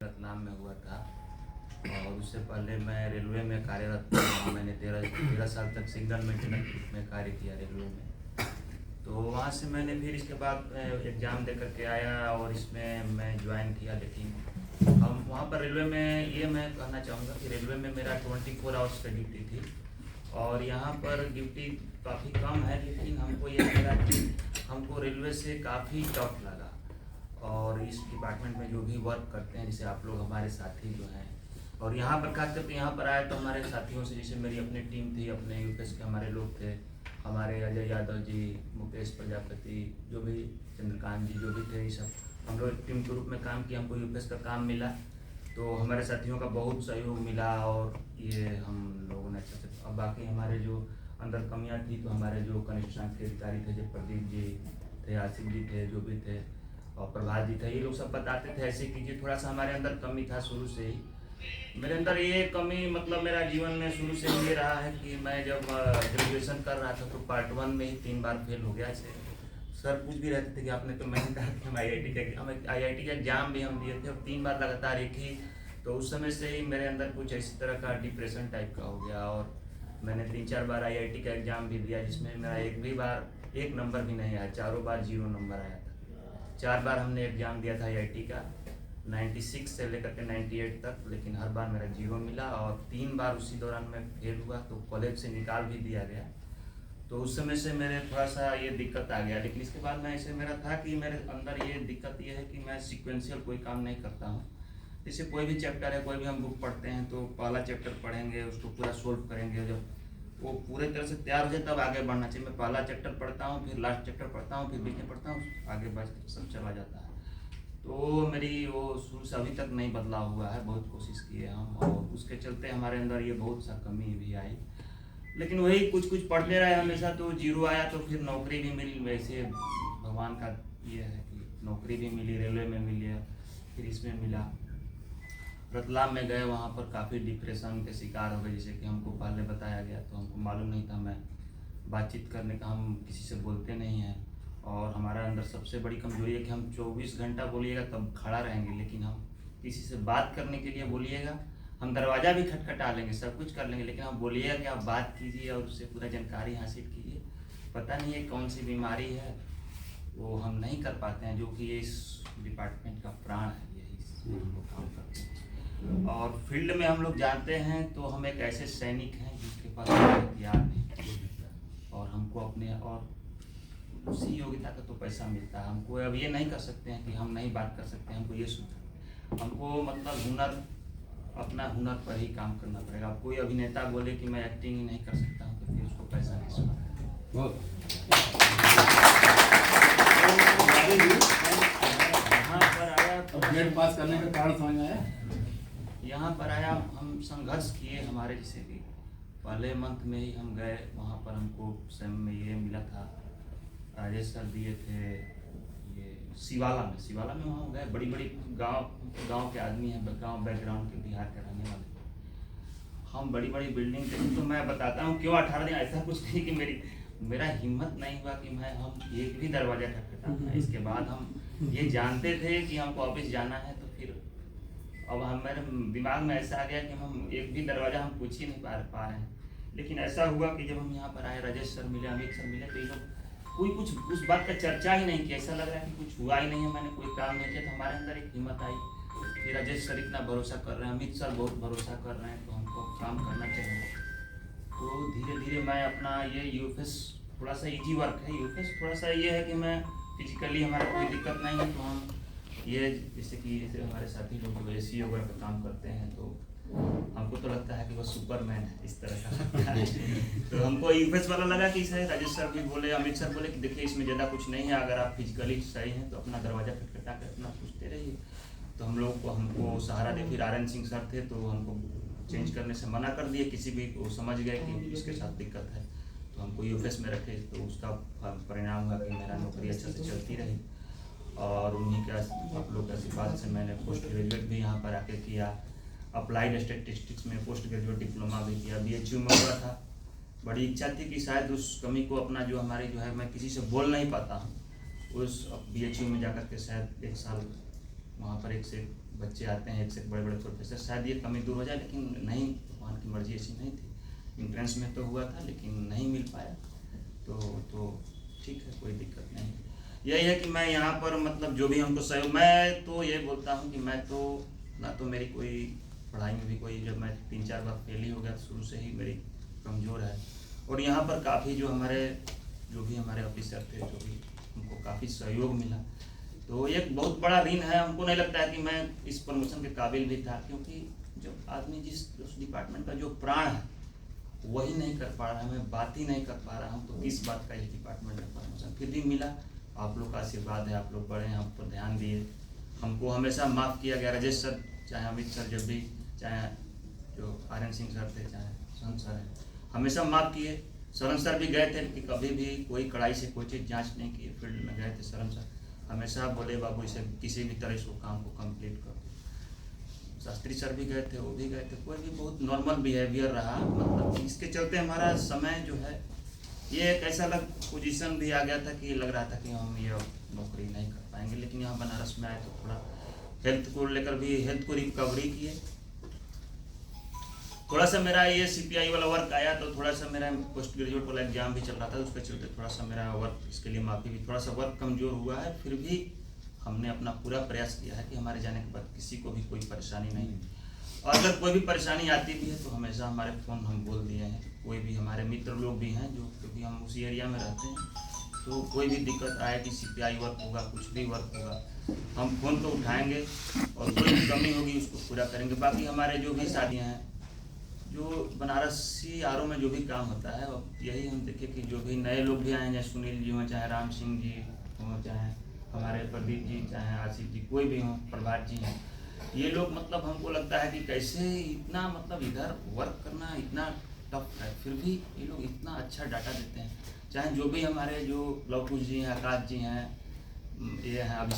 रतलाम में हुआ था और उससे पहले मैं रेलवे में कार्यरत था। मैंने 13 साल तक सिग्नल मेंटेनेंस में कार्य किया रेलवे में। तो वहाँ से मैंने फिर इसके बाद एग्ज़ाम दे करके आया और इसमें मैं ज्वाइन किया। लेकिन हम वहाँ पर रेलवे में ये मैं कहना चाहूँगा कि रेलवे में मेरा 24 आवर्स का ड्यूटी थी और यहाँ पर ड्यूटी काफ़ी कम है। लेकिन हमको ये लगा कि हमको रेलवे से काफ़ी टफ लगा और इस डिपार्टमेंट में जो भी वर्क करते हैं, जैसे आप लोग हमारे साथी जो हैं, और यहाँ पर खास करके यहाँ पर आए तो हमारे साथियों से, जैसे मेरी अपनी टीम थी, अपने यूपीएस के हमारे लोग थे, हमारे अजय यादव जी, मुकेश प्रजापति, जो भी चंद्रकांत जी जो भी थे, ये सब हम लोग टीम के रूप में काम किया। हमको यूपीएस का काम मिला तो हमारे साथियों का बहुत सहयोग मिला और ये हम लोगों ने अच्छे से। अब बाकी हमारे जो अंदर कमियाँ थी तो हमारे जो कनिष्ठांक के अधिकारी थे, जो प्रदीप जी थे, आसिफ जी थे, जो भी थे, और प्रभात जी थे, ये लोग सब बताते थे ऐसे कीजिए। थोड़ा सा हमारे अंदर कमी था शुरू से ही। मेरे अंदर ये कमी मतलब मेरा जीवन में शुरू से ये रहा है कि मैं जब ग्रेजुएशन कर रहा था तो पार्ट 1 में ही 3 बार फेल हो गया। ऐसे सर पूछ भी रहते थे कि आपने, तो मैंने कहा कि हम आईआईटी का एग्जाम भी हम दिए थे और 3 बार लगातार एक ही। तो उस समय से ही मेरे अंदर कुछ इस तरह का डिप्रेशन टाइप का हो गया और मैंने 3-4 बार आईआईटी का एग्जाम भी दिया, जिसमें मेरा एक भी बार 1 नंबर भी नहीं आया, चारों बार 0 नंबर आया था। 4 बार हमने एग्जाम दिया था आईआईटी का, 96 से लेकर के 98 तक, लेकिन हर बार मेरा 0 मिला और 3 बार उसी दौरान मैं फेल हुआ तो कॉलेज से निकाल भी दिया गया। तो उस समय से मेरे थोड़ा सा ये दिक्कत आ गया। लेकिन इसके बाद मैं ऐसे मेरा था कि मेरे अंदर ये दिक्कत ये है कि मैं सीक्वेंशियल कोई काम नहीं करता हूँ। जैसे कोई भी चैप्टर है, कोई भी हम बुक पढ़ते हैं तो पहला चैप्टर पढ़ेंगे, उसको पूरा सोल्व करेंगे, जब वो पूरे तरह से तैयार हो जाए तब आगे बढ़ना चाहिए। मैं पहला चैप्टर पढ़ता हूँ, फिर लास्ट चैप्टर पढ़ता हूँ, फिर बीच में पढ़ता हूँ, आगे बस सब चला जाता है। तो मेरी वो शुरू से अभी तक नहीं बदला हुआ है, बहुत कोशिश की है हम, और उसके चलते हमारे अंदर ये बहुत सा कमी भी आई। लेकिन वही कुछ पढ़ते रहे हमेशा, तो 0 आया तो फिर नौकरी भी मिली। वैसे भगवान का ये है कि नौकरी भी मिली, रेलवे में मिली, फिर इसमें मिला। रतलाम में गए, वहाँ पर काफ़ी डिप्रेशन के शिकार हो गए, जैसे कि हमको पहले बताया गया। तो हमको मालूम नहीं था, मैं बातचीत करने का, हम किसी से बोलते नहीं हैं और हमारा अंदर सबसे बड़ी कमजोरी है कि हम 24 घंटा बोलिएगा तब खड़ा रहेंगे, लेकिन हम किसी से बात करने के लिए बोलिएगा, हम दरवाज़ा भी खटखटा लेंगे, सब कुछ कर लेंगे, लेकिन आप बोलिएगा कि आप बात कीजिए और उससे पूरा जानकारी हासिल कीजिए। पता नहीं है कौन सी बीमारी है, वो हम नहीं कर पाते हैं, जो कि इस डिपार्टमेंट का प्राण है, यही काम करते हैं। और फील्ड में हम लोग जानते हैं तो हम एक ऐसे सैनिक हैं जिसके पास हथियार नहीं, और हमको अपने और उसी योग्यता का तो पैसा मिलता है। हमको अब ये नहीं कर सकते हैं कि हम नहीं बात कर सकते हैं, हमको ये हमको मतलब हुनर, अपना हुनर पर ही काम करना पड़ेगा। अब कोई अभिनेता बोले कि मैं एक्टिंग ही नहीं कर सकता हूँ तो फिर उसको पैसा किस यहाँ पर आया तो ग्रेड पास करने का कारण समझ आया। यहाँ पर आया, हम संघर्ष किए। हमारे जैसे कि पहले मंथ में ही हम गए, वहाँ पर हमको सेम में ये मिला था, राजेश सर दिए थे ये शिवाला में वहाँ गए। बड़ी गांव के आदमी हैं, गांव बैकग्राउंड के, बिहार के रहने वाले। हम बड़ी बिल्डिंग देखी तो मैं बताता हूँ क्यों 18 दिन ऐसा कुछ नहीं कि मेरा हिम्मत नहीं हुआ कि हम एक भी दरवाजा खटखटाता। इसके बाद हम ये जानते थे कि हमको ऑफिस जाना है, तो फिर अब मेरे दिमाग में ऐसा आ गया कि हम एक भी दरवाज़ा हम पूछ ही नहीं पा रहे हैं। लेकिन ऐसा हुआ कि जब हम यहाँ पर आए, राजेश सर मिले, अमित सर मिले, तो ये लोग कोई कुछ उस बात का चर्चा ही नहीं किया। ऐसा लग रहा है कि कुछ हुआ ही नहीं है, मैंने कोई काम नहीं किया। तो हमारे अंदर एक हिम्मत आई कि राजेश सर इतना भरोसा कर रहे हैं, अमित सर बहुत भरोसा कर रहे हैं, तो हमको काम करना चाहिए। तो धीरे धीरे मैं अपना ये यूएफएस थोड़ा सा इजी वर्क है। यूएफएस थोड़ा सा ये है कि मैं फिजिकली, हमारा कोई दिक्कत नहीं है, तो हम ये जैसे हमारे साथी लोग जो एसी वगैरह का काम करते हैं, तो हमको तो लगता है कि वो सुपरमैन है, इस तरह का लगता है। तो हमको यूएफएस वाला लगा कि इसे राजेश सर भी बोले, अमित सर बोले कि देखिए इसमें ज़्यादा कुछ नहीं है, अगर आप फिजिकली सही हैं तो अपना दरवाज़ा खटखटा कर अपना पूछते रहिए। तो हमको सहारा दे। फिर आर.एन. सिंह सर थे, तो हमको चेंज करने से मना कर दिए। किसी भी वो समझ गए कि इसके साथ दिक्कत है, तो हमको यूएफएस में रखे। तो उसका परिणाम हुआ कि मेरा नौकरी अच्छे से चलती रही और उन्हीं के आप लोग के आशीर्वाद से मैंने पोस्ट ग्रेजुएट भी यहाँ पर आके किया। अप्लाइड स्टैटिस्टिक्स में पोस्ट ग्रेजुएट डिप्लोमा भी किया। बीएचयू में हुआ था। बड़ी इच्छा थी कि शायद उस कमी को अपना जो हमारी जो है, मैं किसी से बोल नहीं पाता हूँ, उस बीएचयू में जाकर के शायद 1 साल वहाँ पर 1 से बच्चे आते हैं, एक से बड़े बड़े प्रोफेसर, शायद ये कमी दूर हो जाए, लेकिन नहीं, भगवान की मर्जी ऐसी नहीं थी। एंट्रेंस में तो हुआ था लेकिन नहीं मिल पाया, तो ठीक है, कोई दिक्कत नहीं। यही है कि मैं यहाँ पर मतलब जो भी हमको सहयोग, मैं तो ये बोलता हूँ कि मैं तो ना तो मेरी कोई पढ़ाई में भी कोई, जब मैं 3-4 बार फेल ही हो गया, शुरू से ही मेरी कमज़ोर है। और यहाँ पर काफ़ी जो भी हमारे ऑफिसर थे, जो भी हमको काफ़ी सहयोग मिला, तो एक बहुत बड़ा ऋण है। हमको नहीं लगता है कि मैं इस प्रमोशन के काबिल भी था, क्योंकि जब आदमी उस डिपार्टमेंट का जो प्राण है वही नहीं कर पा रहा है, मैं बात ही नहीं कर पा रहा हूँ, तो किस बात का इस डिपार्टमेंट में प्रमोशन फिर भी मिला। आप लोग का आशीर्वाद है, आप लोग बड़े हैं, हम पर ध्यान दिए, हमको हमेशा माफ़ किया गया। राजेश सर, चाहे अमित सर, जब भी, चाहे जो आर्यन सिंह सर थे, चाहे संत सर हैं, हमेशा माफ़ किए। शरण सर भी गए थे कि कभी भी कोई कड़ाई से कोई चीज़ जांच नहीं की, फील्ड में गए थे शरण सर, हमेशा बोले बाबू इसे किसी भी तरह से काम को कंप्लीट कर दो। शास्त्री सर भी गए थे, वो भी गए थे, कोई भी बहुत नॉर्मल बिहेवियर रहा। मतलब इसके चलते हमारा समय जो है, ये एक ऐसा पोजीशन भी आ गया था कि लग रहा था कि हम ये नौकरी नहीं कर पाएंगे। लेकिन यहाँ बनारस में आए तो थोड़ा हेल्थ को लेकर भी, हेल्थ को रिकवरी किए। थोड़ा सा मेरा ये CPI वाला वर्क आया, तो थोड़ा सा मेरा पोस्ट ग्रेजुएट वाला एग्जाम भी चल रहा था, उसके चलते थोड़ा सा मेरा वर्क, इसके लिए माफ़ी भी, थोड़ा सा वर्क कमज़ोर हुआ है। फिर भी हमने अपना पूरा प्रयास किया है कि हमारे जाने के बाद किसी को भी कोई परेशानी नहीं। और अगर कोई भी परेशानी आती भी है तो हमेशा हमारे फ़ोन हम बोल दिए हैं। कोई भी हमारे मित्र लोग भी हैं जो, क्योंकि हम उसी एरिया में रहते हैं, तो कोई भी दिक्कत आए कि CPI वर्क होगा, कुछ भी वर्क होगा, हम फ़ोन तो उठाएंगे और कोई भी कमी होगी उसको पूरा करेंगे। बाकी हमारे जो भी शादियाँ हैं, जो बनारसी RO में जो भी काम होता है, यही हम देखें कि जो भी नए लोग भी आए हैं, सुनील जी हों, चाहे राम सिंह जी हों, चाहे हमारे प्रदीप जी, चाहे आसिफ जी, कोई भी हों, प्रभात जी हैं, ये लोग मतलब हमको लगता है कि कैसे इतना मतलब इधर वर्क करना इतना टफ है, फिर भी ये लोग इतना अच्छा डाटा देते हैं। चाहे जो भी हमारे जो लवकुश जी हैं, आकाश जी हैं, ये हैं